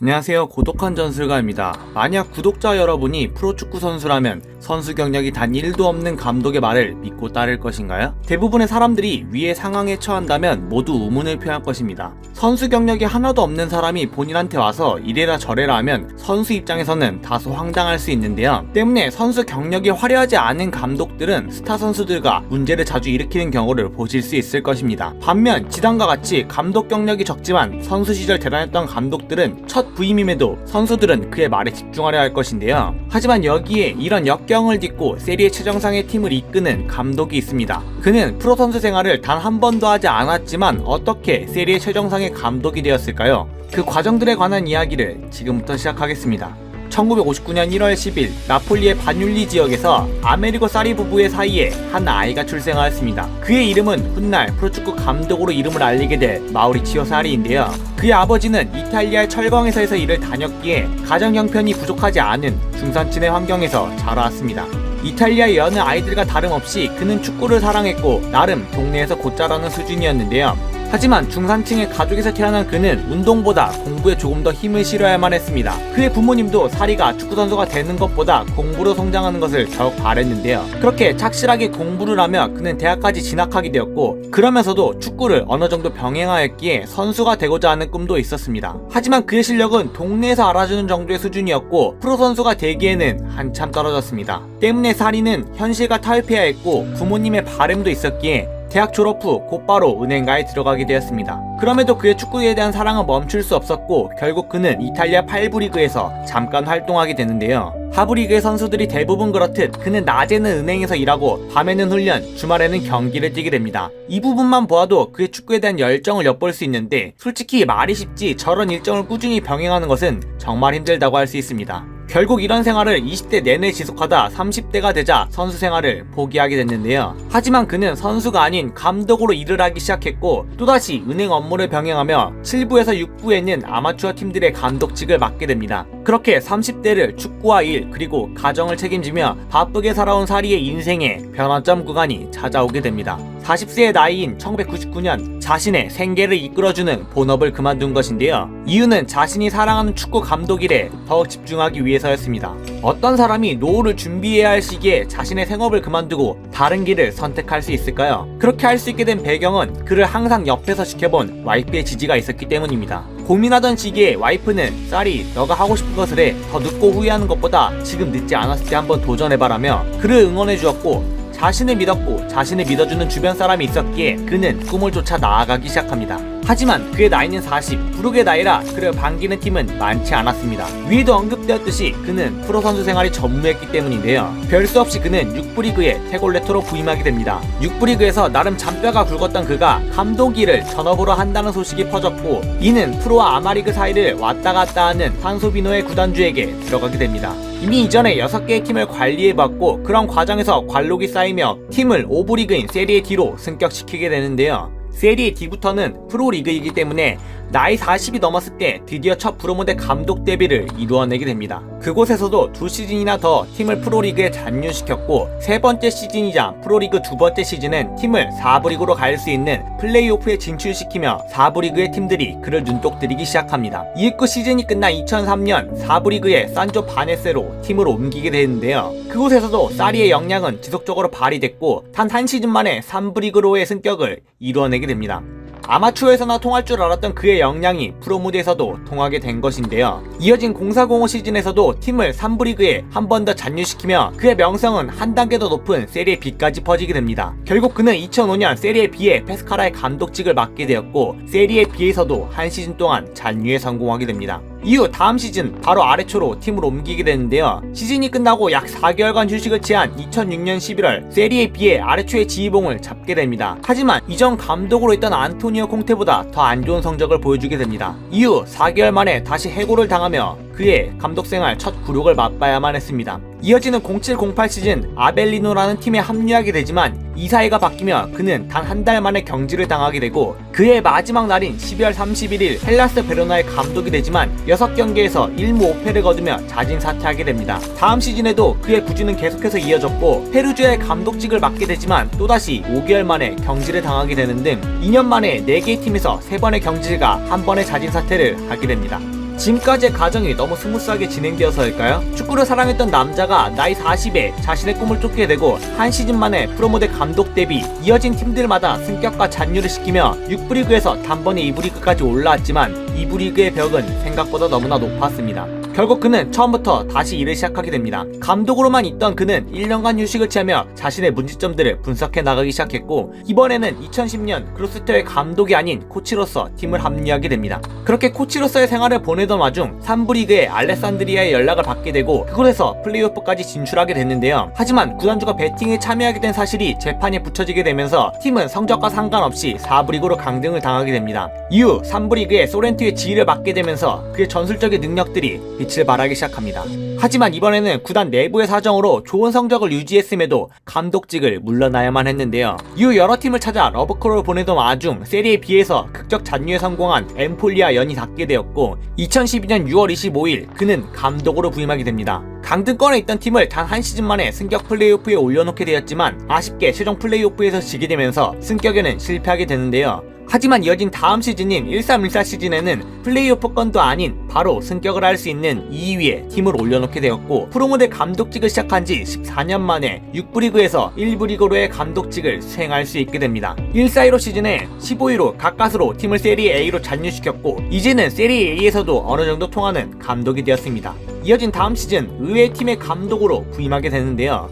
안녕하세요. 고독한 전술가입니다. 만약 구독자 여러분이 프로축구 선수라면 선수 경력이 단 1도 없는 감독의 말을 믿고 따를 것인가요? 대부분의 사람들이 위의 상황에 처한다면 모두 의문을 표할 것입니다. 선수 경력이 하나도 없는 사람이 본인한테 와서 이래라 저래라 하면 선수 입장에서는 다소 황당할 수 있는데요. 때문에 선수 경력이 화려하지 않은 감독들은 스타 선수들과 문제를 자주 일으키는 경우를 보실 수 있을 것입니다. 반면 지단과 같이 감독 경력이 적지만 선수 시절 대단했던 감독들은 첫 부임임에도 선수들은 그의 말에 집중하려 할 것인데요. 하지만 여기에 이런 역경을 딛고 세리에 최정상의 팀을 이끄는 감독이 있습니다. 그는 프로 선수 생활을 단 한 번도 하지 않았지만 어떻게 세리에 최정상의 감독이 되었을까요? 그 과정들에 관한 이야기를 지금부터 시작하겠습니다. 1959년 1월 10일 나폴리의 바뇰리 지역에서 아메리고 사리 부부의 사이에 한 아이가 출생하였습니다. 그의 이름은 훗날 프로축구 감독으로 이름을 알리게 될 마우리치오 사리인데요. 그의 아버지는 이탈리아의 철강회사에서 일을 다녔기에 가정 형편이 부족하지 않은 중산층의 환경에서 자라왔습니다. 이탈리아의 여느 아이들과 다름없이 그는 축구를 사랑했고 나름 동네에서 곧 자라는 수준이었는데요. 하지만 중산층의 가족에서 태어난 그는 운동보다 공부에 조금 더 힘을 실어야만 했습니다. 그의 부모님도 사리가 축구선수가 되는 것보다 공부로 성장하는 것을 더욱 바랬는데요. 그렇게 착실하게 공부를 하며 그는 대학까지 진학하게 되었고 그러면서도 축구를 어느 정도 병행하였기에 선수가 되고자 하는 꿈도 있었습니다. 하지만 그의 실력은 동네에서 알아주는 정도의 수준이었고 프로 선수가 되기에는 한참 떨어졌습니다. 때문에 사리는 현실과 타협해야 했고 부모님의 바램도 있었기에 대학 졸업 후 곧바로 은행가에 들어가게 되었습니다. 그럼에도 그의 축구에 대한 사랑은 멈출 수 없었고 결국 그는 이탈리아 8부 리그에서 잠깐 활동하게 되는데요. 하부 리그의 선수들이 대부분 그렇듯 그는 낮에는 은행에서 일하고 밤에는 훈련, 주말에는 경기를 뛰게 됩니다. 이 부분만 보아도 그의 축구에 대한 열정을 엿볼 수 있는데 솔직히 말이 쉽지 저런 일정을 꾸준히 병행하는 것은 정말 힘들다고 할 수 있습니다. 결국 이런 생활을 20대 내내 지속하다 30대가 되자 선수 생활을 포기하게 됐는데요. 하지만 그는 선수가 아닌 감독으로 일을 하기 시작했고 또다시 은행 업무를 병행하며 7부에서 6부에 있는 아마추어 팀들의 감독직을 맡게 됩니다. 그렇게 30대를 축구와 일 그리고 가정을 책임지며 바쁘게 살아온 사리의 인생에 변화점 구간이 찾아오게 됩니다. 40세의 나이인 1999년 자신의 생계를 이끌어주는 본업을 그만둔 것인데요. 이유는 자신이 사랑하는 축구 감독 일에 더욱 집중하기 위해서였습니다. 어떤 사람이 노후를 준비해야 할 시기에 자신의 생업을 그만두고 다른 길을 선택할 수 있을까요? 그렇게 할 수 있게 된 배경은 그를 항상 옆에서 지켜본 와이프의 지지가 있었기 때문입니다. 고민하던 시기에 와이프는 쌀이 너가 하고 싶은 것을 해 더 늦고 후회하는 것보다 지금 늦지 않았을 때 한번 도전해봐라며 그를 응원해 주었고 자신을 믿었고 자신을 믿어주는 주변 사람이 있었기에 그는 꿈을 쫓아 나아가기 시작합니다. 하지만 그의 나이는 40, 부르게 나이라 그를 반기는 팀은 많지 않았습니다. 위에도 언급되었듯이 그는 프로 선수 생활이 전무했기 때문인데요. 별 수 없이 그는 6부 리그에 태골레토로 부임하게 됩니다. 6부 리그에서 나름 잔뼈가 굵었던 그가 감독 일을 전업으로 한다는 소식이 퍼졌고 이는 프로와 아마리그 사이를 왔다 갔다 하는 산소비노의 구단주에게 들어가게 됩니다. 이미 이전에 6개의 팀을 관리해봤고 그런 과정에서 관록이 쌓이며 팀을 5부 리그인 세리에 D로 승격시키게 되는데요. 세리에 D부터는 프로리그이기 때문에 나이 40이 넘었을 때 드디어 첫 프로모델 감독 데뷔를 이루어내게 됩니다. 그곳에서도 2시즌이나 더 팀을 프로리그에 잔류시켰고 세 번째 시즌이자 프로리그 두 번째 시즌은 팀을 4부 리그로 갈 수 있는 플레이오프에 진출시키며 4부 리그의 팀들이 그를 눈독 들이기 시작합니다. 이에 그 시즌이 끝나 2003년 4부 리그의 산조 바네세로 팀을 옮기게 되는데요. 그곳에서도 사리의 역량은 지속적으로 발휘됐고 단 한 시즌 만에 3부 리그로의 승격을 이루어내게 됩니다. 아마추어에서나 통할 줄 알았던 그의 역량이 프로 무대에서도 통하게 된 것인데요. 이어진 0405 시즌에서도 팀을 3부 리그에 한 번 더 잔류시키며 그의 명성은 한 단계 더 높은 세리에 B까지 퍼지게 됩니다. 결국 그는 2005년 세리에 B의 페스카라의 감독직을 맡게 되었고 세리에 B에서도 한 시즌 동안 잔류에 성공하게 됩니다. 이후 다음 시즌 바로 아래초로 팀을 옮기게 되는데요. 시즌이 끝나고 약 4개월간 휴식을 취한 2006년 11월 세리에 B의 아래초의 지휘봉을 잡게 됩니다. 하지만 이전 감독으로 있던 안토니오 콩테보다 더 안 좋은 성적을 보여주게 됩니다. 이후 4개월 만에 다시 해고를 당하며 그의 감독생활 첫 굴욕을 맛봐야만 했습니다. 이어지는 07-08 시즌 아벨리노라는 팀에 합류하게 되지만 이사회가 바뀌며 그는 단 한 달 만에 경질을 당하게 되고 그의 마지막 날인 12월 31일 헬라스 베로나의 감독이 되지만 6경기에서 1무 5패를 거두며 자진 사퇴하게 됩니다. 다음 시즌에도 그의 부진은 계속해서 이어졌고 페루지아의 감독직을 맡게 되지만 또다시 5개월 만에 경질을 당하게 되는 등 2년 만에 4개의 팀에서 3번의 경질과 1번의 자진 사퇴를 하게 됩니다. 지금까지의 과정이 너무 스무스하게 진행되어서일까요? 축구를 사랑했던 남자가 나이 40에 자신의 꿈을 쫓게 되고 한 시즌 만에 프로모델 감독 데뷔, 이어진 팀들마다 승격과 잔류를 시키며 6부 리그에서 단번에 2부 리그까지 올라왔지만 2부 리그의 벽은 생각보다 너무나 높았습니다. 결국 그는 처음부터 다시 일을 시작하게 됩니다. 감독으로만 있던 그는 1년간 휴식을 취하며 자신의 문제점들을 분석해 나가기 시작했고, 이번에는 2010년 그로스터의 감독이 아닌 코치로서 팀을 합류하게 됩니다. 그렇게 코치로서의 생활을 보내던 와중 3부 리그의 알레산드리아의 연락을 받게 되고 그곳에서 플레이오프까지 진출하게 됐는데요. 하지만 구단주가 배팅에 참여하게 된 사실이 재판에 붙여지게 되면서 팀은 성적과 상관없이 4부 리그로 강등을 당하게 됩니다. 이후 3부 리그의 소렌토의 지휘를 맡게 되면서 그의 전술적인 능력들이 빛을 발하기 시작합니다. 하지만 이번에는 구단 내부의 사정으로 좋은 성적을 유지했음에도 감독직을 물러나야만 했는데요. 이후 여러 팀을 찾아 러브콜을 보내던 와중 세리에 B에서 극적 잔류에 성공한 엠폴리와 연이 닿게 되었고 2012년 6월 25일 그는 감독으로 부임하게 됩니다. 강등권에 있던 팀을 단 한 시즌 만에 승격 플레이오프에 올려놓게 되었지만 아쉽게 최종 플레이오프에서 지게 되면서 승격에는 실패하게 되는데요. 하지만 이어진 다음 시즌인 13-14 시즌에는 플레이오프권도 아닌 바로 승격을 할 수 있는 2위에 팀을 올려놓게 되었고 프로모델 감독직을 시작한 지 14년 만에 6부 리그에서 1부 리그로의 감독직을 수행할 수 있게 됩니다. 1-4-15 시즌에 15위로 가까스로 팀을 세리에 A로 잔류시켰고 이제는 세리에 A에서도 어느정도 통하는 감독이 되었습니다. 이어진 다음 시즌 의외의 팀의 감독으로 부임하게 되는데요.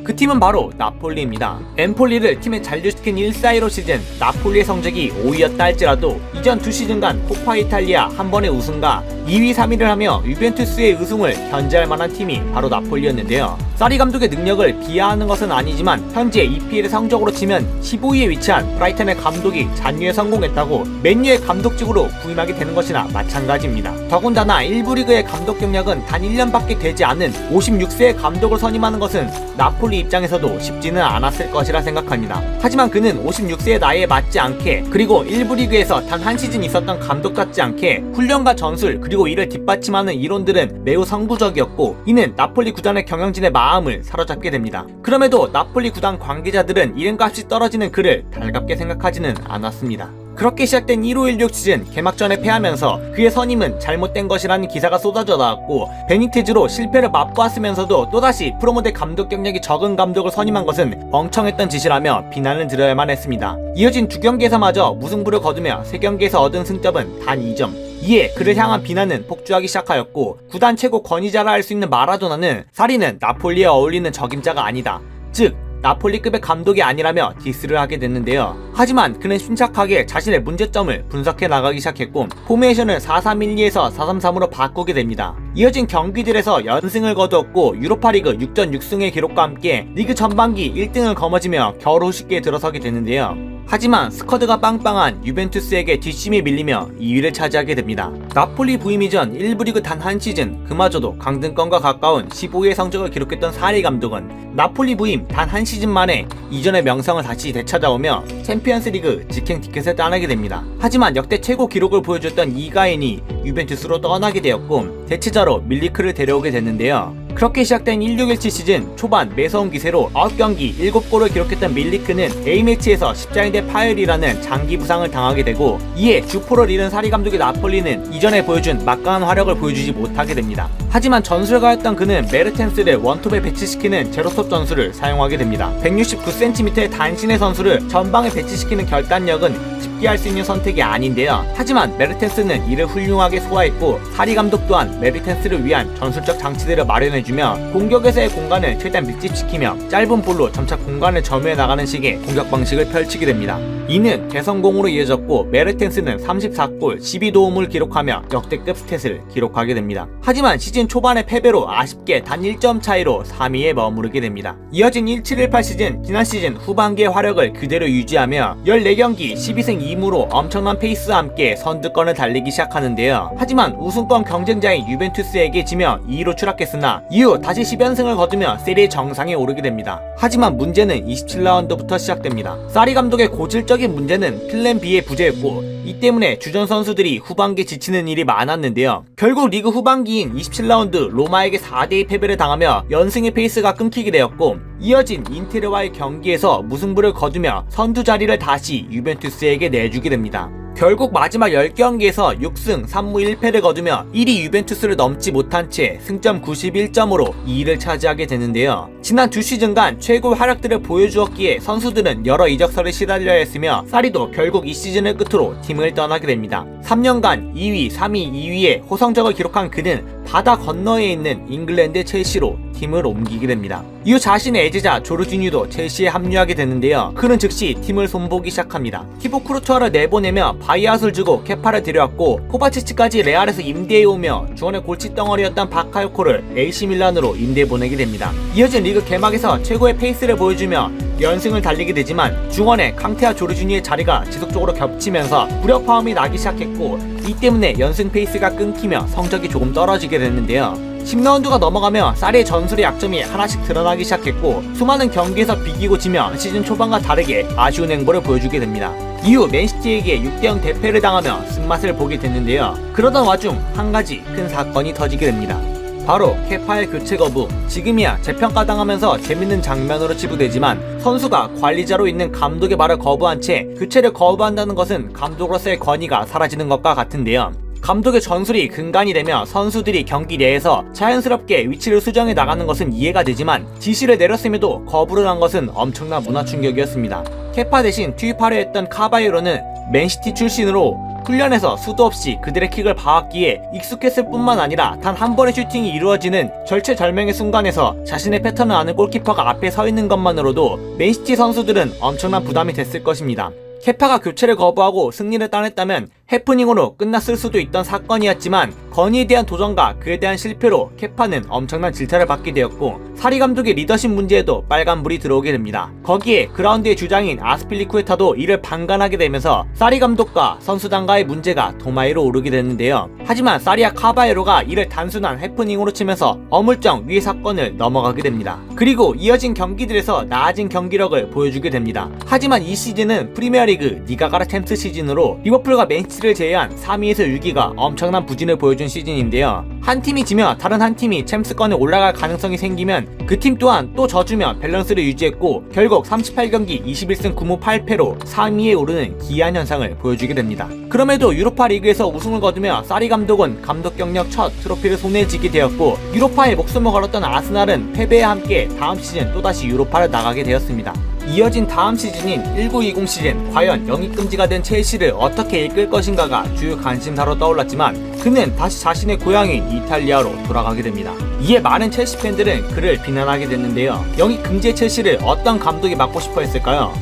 그 팀은 바로 나폴리입니다. 엠폴리를 팀에 잔류시킨 1-4-15 시즌 나폴리의 성적이 5위였다 할지라도 이전 두 시즌간 코파 이탈리아 한 번의 우승과 2위 3위를 하며 유벤투스의 우승을 견제할 만한 팀이 바로 나폴리였는데요. 사리 감독의 능력을 비하하는 것은 아니지만 현재 EPL의 성적으로 치면 15위에 위치한 브라이턴의 감독이 잔류에 성공했다고 맨유의 감독직으로 부임하게 되는 것이나 마찬가지입니다. 더군다나 1부 리그의 감독 경력은 단 1년밖에 되지 않은 56세의 감독을 선임하는 것은 나폴리 입장에서도 쉽지는 않았을 것이라 생각합니다. 하지만 그는 56세의 나이에 맞지 않게 그리고 1부 리그에서 단 한 시즌 있었던 감독답지 않게 훈련과 전술 그리고 이를 뒷받침하는 이론들은 매우 선구적이었고 이는 나폴리 구단의 경영진의 마음을 사로잡게 됩니다. 그럼에도 나폴리 구단 관계자들은 이름값이 떨어지는 그를 달갑게 생각하지는 않았습니다. 그렇게 시작된 1516 시즌 개막전에 패하면서 그의 선임은 잘못된 것이라는 기사가 쏟아져 나왔고 베니테즈로 실패를 맛보았으면서도 또다시 프로모델 감독 경력이 적은 감독을 선임한 것은 멍청했던 짓이라며 비난을 들어야만 했습니다. 이어진 두 경기에서마저 무승부를 거두며 세 경기에서 얻은 승점은 단 2점. 이에 그를 향한 비난은 폭주하기 시작하였고 구단 최고 권위자라 할 수 있는 마라도나는 사리는 나폴리에 어울리는 적임자가 아니다. 즉 나폴리급의 감독이 아니라며 디스를 하게 됐는데요. 하지만 그는 침착하게 자신의 문제점을 분석해 나가기 시작했고 포메이션을 4-3-1-2에서 4-3-3으로 바꾸게 됩니다. 이어진 경기들에서 연승을 거두었고 유로파리그 6전 6승의 기록과 함께 리그 전반기 1등을 거머쥐며 겨우 쉽게 들어서게 되는데요. 하지만 스쿼드가 빵빵한 유벤투스에게 뒷심이 밀리며 2위를 차지하게 됩니다. 나폴리 부임 이전 1부 리그 단 한 시즌 그마저도 강등권과 가까운 15위의 성적을 기록했던 사리 감독은 나폴리 부임 단 한 시즌 만에 이전의 명성을 다시 되찾아오며 챔피언스 리그 직행 티켓을 따내게 됩니다. 하지만 역대 최고 기록을 보여줬던 이가인이 유벤투스로 떠나게 되었고 대체자로 밀리크를 데려오게 됐는데요. 그렇게 시작된 1617 시즌 초반 매서운 기세로 9경기 7골을 기록했던 밀리크는 A매치에서 십자인대 파열이라는 장기 부상을 당하게 되고 이에 주포를 잃은 사리 감독의 나폴리는 이전에 보여준 막강한 화력을 보여주지 못하게 됩니다. 하지만 전술가였던 그는 메르텐스를 원톱에 배치시키는 제로톱 전술을 사용하게 됩니다. 169cm의 단신의 선수를 전방에 배치시키는 결단력은 쉽게 할 수 있는 선택이 아닌데요. 하지만 메르텐스는 이를 훌륭하게 소화했고 사리 감독 또한 메르텐스를 위한 전술적 장치들을 마련해주며 공격에서의 공간을 최대한 밀집시키며 짧은 볼로 점차 공간을 점유해 나가는 식의 공격 방식을 펼치게 됩니다. 이는 대성공으로 이어졌고 메르텐스는 34골 12도움을 기록하며 역대급 스탯을 기록하게 됩니다. 하지만 시즌 초반의 패배로 아쉽게 단 1점 차이로 3위에 머무르게 됩니다. 이어진 1718 시즌 지난 시즌 후반기의 화력을 그대로 유지하며 14경기 12승 2무로 엄청난 페이스와 함께 선두권을 달리기 시작하는데요. 하지만 우승권 경쟁자인 유벤투스에게 지며 2위로 추락했으나 이후 다시 10연승을 거두며 세리의 정상에 오르게 됩니다. 하지만 문제는 27라운드부터 시작됩니다. 사리 감독의 고질적인 문제는 플랜 B의 부재였고 이 때문에 주전 선수들이 후반기에 지치는 일이 많았는데요. 결국 리그 후반기인 27라운드 로마에게 4대2 패배를 당하며 연승의 페이스가 끊기게 되었고 이어진 인테르와의 경기에서 무승부를 거두며 선두 자리를 다시 유벤투스에게 내주게 됩니다. 결국 마지막 10경기에서 6승 3무 1패를 거두며 1위 유벤투스를 넘지 못한 채 승점 91점으로 2위를 차지하게 되는데요. 지난 두 시즌간 최고의 활약들을 보여주었기에 선수들은 여러 이적설에 시달려야 했으며 사리도 결국 이 시즌을 끝으로 팀을 떠나게 됩니다. 3년간 2위, 3위, 2위에 호성적을 기록한 그는 바다 건너에 있는 잉글랜드 첼시로 팀을 옮기게 됩니다. 이후 자신의 애제자 조르지뉴도 첼시에 합류하게 되는데요. 그는 즉시 팀을 손보기 시작합니다. 티보 크루투아를 내보내며 바이아웃을 주고 케파를 데려왔고 코바치치까지 레알에서 임대해오며 중원의 골칫덩어리였던 바카요코를 AC 밀란으로 임대 보내게 됩니다. 이어진 리그 개막에서 최고의 페이스를 보여주며 연승을 달리게 되지만 중원의 캉테와 조르지뉴의 자리가 지속적으로 겹치면서 무력화음이 나기 시작했고 이 때문에 연승 페이스가 끊기며 성적이 조금 떨어지게 됐는데요. 10라운드가 넘어가며 사리의 전술의 약점이 하나씩 드러나기 시작했고 수많은 경기에서 비기고 지며 시즌 초반과 다르게 아쉬운 행보를 보여주게 됩니다. 이후 맨시티에게 6대0 대패를 당하며 쓴맛을 보게 됐는데요. 그러던 와중 한 가지 큰 사건이 터지게 됩니다. 바로 케파의 교체 거부. 지금이야 재평가당하면서 재밌는 장면으로 치부되지만 선수가 관리자로 있는 감독의 말을 거부한 채 교체를 거부한다는 것은 감독으로서의 권위가 사라지는 것과 같은데요. 감독의 전술이 근간이 되며 선수들이 경기 내에서 자연스럽게 위치를 수정해 나가는 것은 이해가 되지만 지시를 내렸음에도 거부를 한 것은 엄청난 문화 충격이었습니다. 케파 대신 투입하려 했던 카바이로는 맨시티 출신으로 훈련에서 수도 없이 그들의 킥을 봐왔기에 익숙했을 뿐만 아니라 단 한 번의 슈팅이 이루어지는 절체절명의 순간에서 자신의 패턴을 아는 골키퍼가 앞에 서 있는 것만으로도 맨시티 선수들은 엄청난 부담이 됐을 것입니다. 케파가 교체를 거부하고 승리를 따냈다면 해프닝으로 끝났을 수도 있던 사건이었지만 건의에 대한 도전과 그에 대한 실패로 케파는 엄청난 질타를 받게 되었고 사리 감독의 리더십 문제에도 빨간불이 들어오게 됩니다. 거기에 그라운드의 주장인 아스필리쿠에타도 이를 방관하게 되면서 사리 감독과 선수단과의 문제가 도마 위로 오르게 됐는데요. 하지만 사리와 카바에로가 이를 단순한 해프닝으로 치면서 어물쩡 위의 사건을 넘어가게 됩니다. 그리고 이어진 경기들에서 나아진 경기력을 보여주게 됩니다. 하지만 이 시즌은 프리미어리그 니가가라 챔스 시즌으로 리버풀과 맨시티를 제외한 3위에서 6위가 엄청난 부진을 보여준 시즌인데요. 한 팀이 지며 다른 한 팀이 챔스권에 올라갈 가능성이 생기면 그 팀 또한 또 져주며 밸런스를 유지했고 결국 38경기 21승 9무 8패로 3위에 오르는 기이한 현상을 보여주게 됩니다. 그럼에도 유로파 리그에서 우승을 거두며 사리 감독은 감독 경력 첫 트로피를 손에 쥐게 되었고 유로파에 목숨을 걸었던 아스날은 패배와 함께 다음 시즌 또다시 유로파를 나가게 되었습니다. 이어진 다음 시즌인 1920 시즌 과연 영입금지가 된 첼시를 어떻게 이끌 것인가가 주요 관심사로 떠올랐지만 그는 다시 자신의 고향인 이탈리아로 돌아가게 됩니다. 이에 많은 첼시 팬들은 그를 비난하게 됐는데요. 영입금지의 첼시를 어떤 감독이 맡고 싶어 했을까요?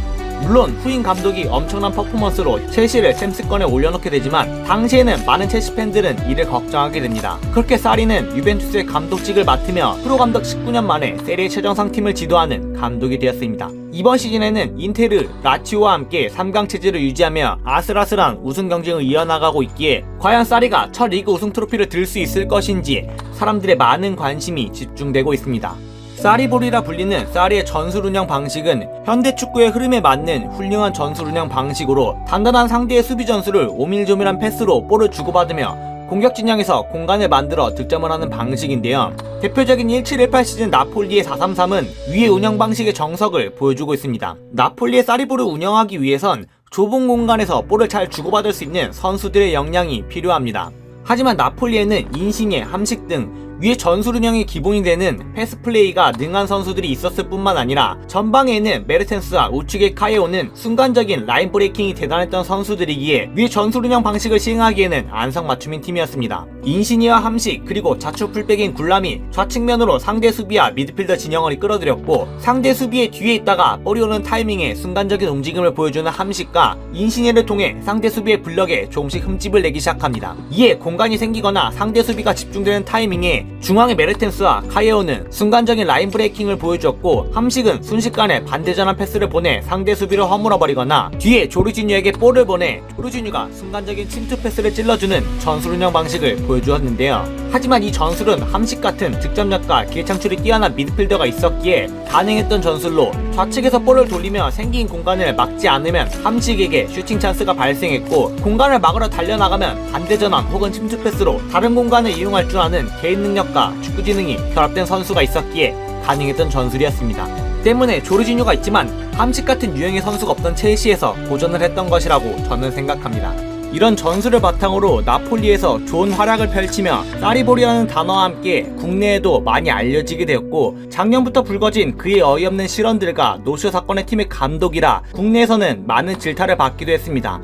물론 후임 감독이 엄청난 퍼포먼스로 첼시를 챔스권에 올려놓게 되지만 당시에는 많은 첼시 팬들은 이를 걱정하게 됩니다. 그렇게 사리는 유벤투스의 감독직을 맡으며 프로 감독 19년 만에 세리에 최정상 팀을 지도하는 감독이 되었습니다. 이번 시즌에는 인테르, 라치오와 함께 3강 체제를 유지하며 아슬아슬한 우승 경쟁을 이어나가고 있기에 과연 사리가 첫 리그 우승 트로피를 들 수 있을 것인지 사람들의 많은 관심이 집중되고 있습니다. 사리볼이라 불리는 사리의 전술 운영 방식은 현대 축구의 흐름에 맞는 훌륭한 전술 운영 방식으로 단단한 상대의 수비 전술을 오밀조밀한 패스로 볼을 주고받으며 공격 진영에서 공간을 만들어 득점을 하는 방식인데요. 대표적인 1718 시즌 나폴리의 433은 위의 운영 방식의 정석을 보여주고 있습니다. 나폴리의 사리볼을 운영하기 위해선 좁은 공간에서 볼을 잘 주고받을 수 있는 선수들의 역량이 필요합니다. 하지만 나폴리에는 인싱에 함식 등 위의 전술 운영이 기본이 되는 패스 플레이가 능한 선수들이 있었을 뿐만 아니라 전방에는 메르텐스와 우측의 카예오는 순간적인 라인 브레이킹이 대단했던 선수들이기에 위의 전술 운영 방식을 시행하기에는 안성맞춤인 팀이었습니다. 인시니와 함식 그리고 좌측 풀백인 굴람이 좌측면으로 상대 수비와 미드필더 진영을 끌어들였고 상대 수비의 뒤에 있다가 볼이 오는 타이밍에 순간적인 움직임을 보여주는 함식과 인시니를 통해 상대 수비의 블럭에 조금씩 흠집을 내기 시작합니다. 이에 공간이 생기거나 상대 수비가 집중되는 타이밍에 중앙의 메르텐스와 카예오는 순간적인 라인 브레이킹을 보여주었고 함식은 순식간에 반대전환 패스를 보내 상대 수비를 허물어버리거나 뒤에 조르지뉴에게 볼을 보내 조르지뉴가 순간적인 침투 패스를 찔러주는 전술 운영 방식을 보여주었는데요. 하지만 이 전술은 함식 같은 득점력과 기회창출이 뛰어난 미드필더가 있었기에 가능했던 전술로 좌측에서 볼을 돌리며 생긴 공간을 막지 않으면 함식에게 슈팅 찬스가 발생했고 공간을 막으러 달려나가면 반대전환 혹은 침투 패스로 다른 공간을 이용할 줄 아는 개인 능력과 축구 지능이 결합된 선수가 있었기에 가능했던 전술이었습니다. 때문에 조르지뉴가 있지만 함식 같은 유형의 선수가 없던 첼시에서 고전을 했던 것이라고 저는 생각합니다. 이런 전술을 바탕으로 나폴리에서 좋은 활약을 펼치며 사리보리라는 단어와 함께 국내에도 많이 알려지게 되었고, 작년부터 불거진 그의 어이없는 실언들과 노쇼 사건의 팀의 감독이라 국내에서는 많은 질타를 받기도 했습니다.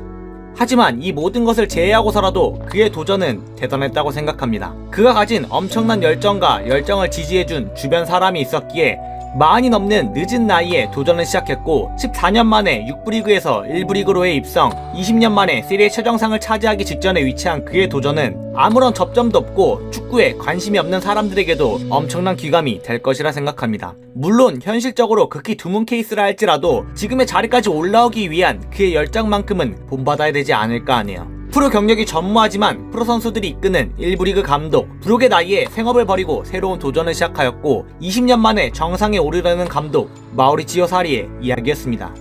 하지만 이 모든 것을 제외하고서라도 그의 도전은 대단했다고 생각합니다. 그가 가진 엄청난 열정을 지지해준 주변 사람이 있었기에 많이 넘는 늦은 나이에 도전을 시작했고, 14년 만에 6부 리그에서 1부 리그로의 입성, 20년 만에 세리에 최정상을 차지하기 직전에 위치한 그의 도전은 아무런 접점도 없고 축구에 관심이 없는 사람들에게도 엄청난 귀감이 될 것이라 생각합니다. 물론 현실적으로 극히 드문 케이스라 할지라도 지금의 자리까지 올라오기 위한 그의 열정만큼은 본받아야 되지 않을까 하네요. 프로 경력이 전무하지만 프로 선수들이 이끄는 1부 리그 감독, 불혹의 나이에 생업을 버리고 새로운 도전을 시작하였고 20년 만에 정상에 오르려는 감독 마우리치오 사리의 이야기였습니다.